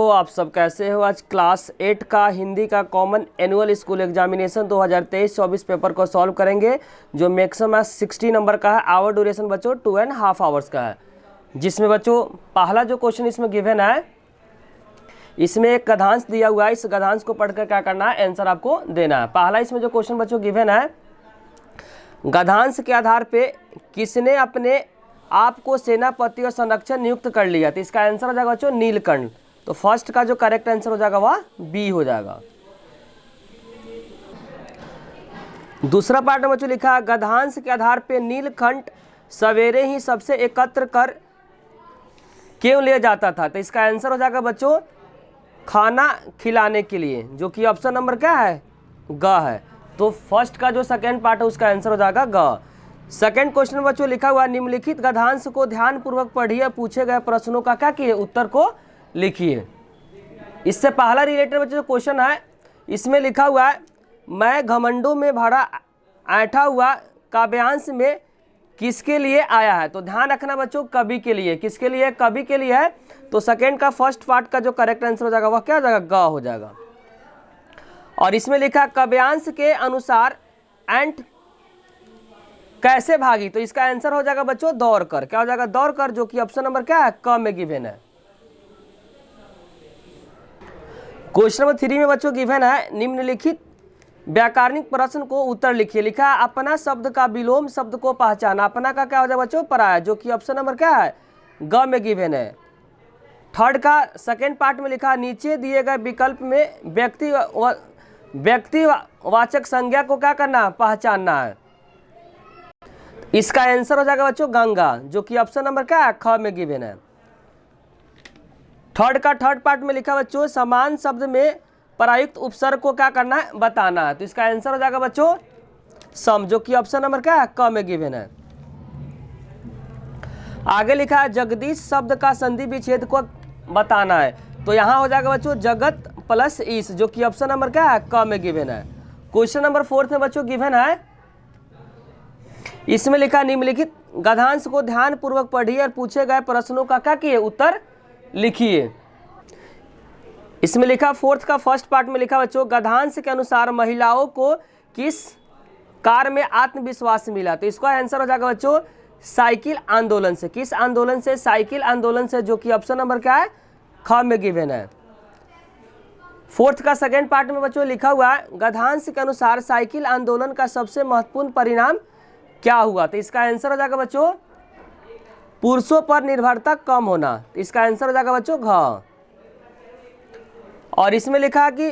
आप सब कैसे हो। आज क्लास 8 का हिंदी का common annual school examination 2023-24 paper को सॉल्व करेंगे, जो मैक्सिमम 60 नंबर का है। आवर ड्यूरेशन बच्चों 2.5 आवर्स का है, जिसमें बच्चों पहला जो क्वेश्चन इसमें गिवन है, इसमें एक गद्यांश दिया हुआ है। इस गद्यांश को पढ़कर क्या करना है, आंसर आपको देना है। पहला इसमें जो क्वेश्चन बच्चों गिवन है, गद्यांश के आधार पे किसने अपने आपको सेनापति और संरक्षक नियुक्त कर लिया, तो इसका आंसर हो जाएगा बच्चों नीलकंठ। तो फर्स्ट का जो करेक्ट आंसर हो जाएगा वह बी हो जाएगा। दूसरा पार्ट में बच्चों लिखा है, गद्यांश के आधार पे नीलकंठ सवेरे ही सबसे एकत्र कर क्यों ले जाता था, तो इसका आंसर हो जाएगा बच्चों खाना खिलाने के लिए, जो कि ऑप्शन नंबर क्या है, ग है। तो फर्स्ट का जो सेकेंड पार्ट है उसका आंसर हो जाएगा ग। सेकेंड क्वेश्चन में बच्चों लिखा हुआ, निम्नलिखित गद्यांश को ध्यान पूर्वक पढ़िए, पूछे गए प्रश्नों का क्या किए, उत्तर को लिखिए। इससे पहला रिलेटेड बच्चों क्वेश्चन है, इसमें लिखा हुआ है, मैं घमंडों में भरा ऐठा हुआ काव्यांश में किसके लिए आया है। तो ध्यान रखना बच्चों कवि के लिए, किसके लिए, कवि के लिए है। तो सेकेंड का फर्स्ट पार्ट का जो करेक्ट आंसर हो जाएगा वह क्या हो जाएगा, ग हो जाएगा। और इसमें लिखा काव्यांश के अनुसार एंट कैसे भागी, तो इसका आंसर हो जाएगा बच्चों दौड़ कर, क्या हो जाएगा, दौड़ कर, जो कि ऑप्शन नंबर क्या है, क में गिवन है। क्वेश्चन नंबर 3 में बच्चों गिवन है, निम्नलिखित व्याकरणिक प्रश्न को उत्तर लिखिए। लिखा है, अपना शब्द का विलोम शब्द को पहचाना। अपना का क्या हो जाएगा बच्चों, पराया, जो कि ऑप्शन नंबर क्या है, ग में गिवन है। थर्ड का सेकेंड पार्ट में लिखा, नीचे दिए गए विकल्प में व्यक्तिवाचक संज्ञा को क्या करना, पहचानना है। इसका आंसर हो जाएगा बच्चों गंगा, जो कि ऑप्शन नंबर क्या है, ख में गिवन है। थर्ड का थर्ड पार्ट में लिखा बच्चों, समान शब्द में प्रयुक्त उपसर्ग को क्या करना है, बताना है। तो इसका आंसर हो जाएगा बच्चों सम, जो कि ऑप्शन नंबर क्या है, क में गिवन है। आगे लिखा है, जगदीश शब्द का संधि विच्छेद को बताना है। तो यहाँ हो जाएगा बच्चों जगत प्लस ईश, जो कि ऑप्शन नंबर क्या है, क में गिवन है। क्वेश्चन नंबर 4 में बच्चों गिवन है, इसमें लिखा, निम्नलिखित गद्यांश को ध्यान पूर्वक पढ़िए और पूछे गए प्रश्नों का क्या किए, उत्तर लिखिए। इसमें लिखा, फोर्थ का फर्स्ट पार्ट में लिखा बच्चों, गद्यांश के अनुसार महिलाओं को किस कार्य में आत्मविश्वास मिला। तो इसका आंसर हो जाएगा बच्चों साइकिल आंदोलन से। किस आंदोलन से, साइकिल आंदोलन से, जो कि ऑप्शन नंबर क्या है, ख में गिवन है। फोर्थ का सेकेंड पार्ट में बच्चों लिखा हुआ है, गद्यांश के अनुसार साइकिल आंदोलन का सबसे महत्वपूर्ण परिणाम क्या हुआ। तो इसका आंसर हो जाएगा बच्चों पुरुषों पर निर्भरता कम होना। तो इसका आंसर हो जाएगा बच्चों घ। और इसमें लिखा कि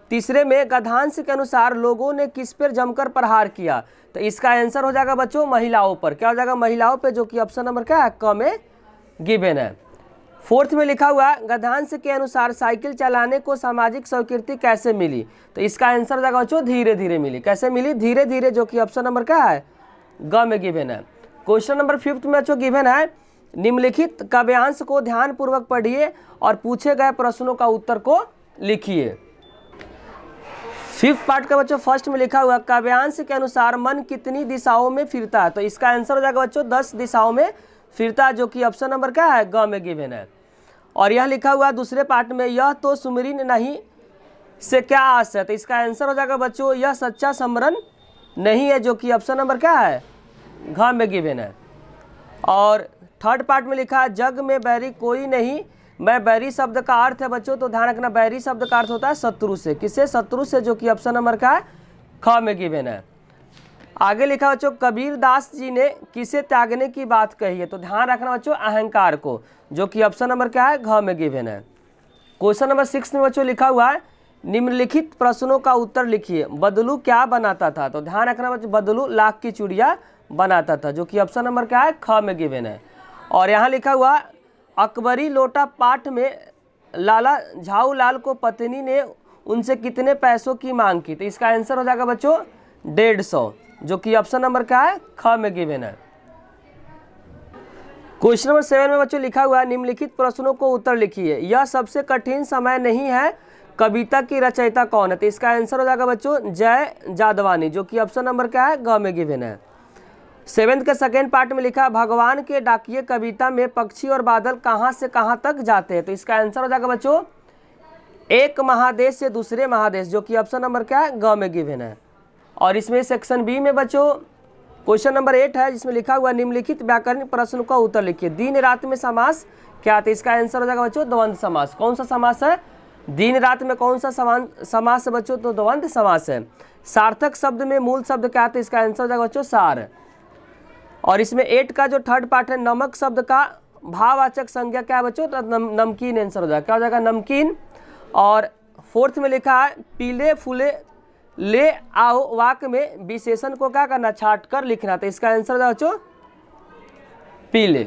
तीसरे में गद्यांश के अनुसार लोगों ने किस पर जमकर प्रहार किया। तो इसका आंसर हो जाएगा बच्चों महिलाओं पर, क्या हो जाएगा, महिलाओं पर, जो कि ऑप्शन नंबर क्या है, क में गिवन है। फोर्थ में लिखा हुआ, गद्यांश के अनुसार साइकिल चलाने को सामाजिक स्वीकृति कैसे मिली। तो इसका आंसर हो जाएगा बच्चों धीरे धीरे मिली। कैसे मिली, धीरे धीरे, जो कि ऑप्शन नंबर क्या है, ग में गिवन है। क्वेश्चन नंबर 5 में बच्चों गिवन है, निम्नलिखित काव्यांश को ध्यान पूर्वक पढ़िए और पूछे गए प्रश्नों का उत्तर को लिखिए। फिफ्थ पार्ट का बच्चों फर्स्ट में लिखा हुआ, काव्यांश के अनुसार मन कितनी दिशाओं में फिरता है। तो इसका आंसर हो जाएगा बच्चों 10 दिशाओं में फिरता है, जो कि ऑप्शन नंबर क्या है, ग में गिवन है। और यह लिखा हुआ दूसरे पार्ट में, यह तो सुमरिन नहीं से क्या आस है। तो इसका आंसर हो जाएगा बच्चों यह सच्चा समरण नहीं है, जो कि ऑप्शन नंबर क्या है, घ में गिवन है। और थर्ड पार्ट में लिखा है, जग में बैरी कोई नहीं। मैं बैरी शब्द का अर्थ है बच्चों, तो ध्यान रखना बैरी शब्द का अर्थ होता है शत्रु से। किससे, शत्रु से, जो कि ऑप्शन नंबर का है, ख में गिवन है। आगे लिखा बच्चों, कबीर दास जी ने किसे त्यागने की बात कही है। तो ध्यान रखना बच्चों अहंकार को, जो कि ऑप्शन नंबर क्या है, घ में गिवन है। क्वेश्चन नंबर 6 में बच्चों लिखा हुआ है, निम्नलिखित प्रश्नों का उत्तर लिखिए। बदलू क्या बनाता था। तो ध्यान रखना बच्चों बदलू लाख की चूड़ियाँ बनाता था, जो कि ऑप्शन नंबर क्या है, ख में गिवन है। और यहाँ लिखा हुआ, अकबरी लोटा पाठ में लाला झाऊ लाल को पत्नी ने उनसे कितने पैसों की मांग की। तो इसका आंसर हो जाएगा बच्चों 150, जो कि ऑप्शन नंबर क्या है, ख में गिवन है। क्वेश्चन नंबर 7 में बच्चों लिखा हुआ है, निम्नलिखित प्रश्नों को उत्तर लिखिए। यह सबसे कठिन समय नहीं है, कविता की रचयिता कौन है। तो इसका आंसर हो जाएगा बच्चों जय जादवानी, जो कि ऑप्शन नंबर क्या है, ग में गिवन है। 7th के सेकेंड पार्ट में लिखा, भगवान के डाकिए कविता में पक्षी और बादल कहाँ से कहाँ तक जाते हैं। तो इसका आंसर हो जाएगा बच्चों एक महादेश से दूसरे महादेश, जो कि ऑप्शन नंबर क्या है, ग में गिवन है। और इसमें सेक्शन बी में बच्चों क्वेश्चन नंबर 8 है, जिसमें लिखा हुआ निम्नलिखित व्याकरणिक प्रश्न का उत्तर लिखिए। दिन रात में समास क्या था? इसका आंसर हो जाएगा बच्चों द्वंद्व समास। कौन सा समास है? दिन रात में कौन सा समास है बच्चों? तो द्वंद्व समास है। सार्थक शब्द में मूल शब्द क्या था? इसका आंसर हो जाएगा बच्चों सार। और इसमें 8 का जो थर्ड पार्ट है, नमक शब्द का भाववाचक संज्ञा क्या है बच्चों? तो नमकीन आंसर हो जाएगा। क्या हो जाएगा? नमकीन। और फोर्थ में लिखा है पीले फूले ले आओ, वाक्य में विशेषण को क्या करना? छाट कर लिखना। तो इसका आंसर हो जाएगा बच्चों पीले।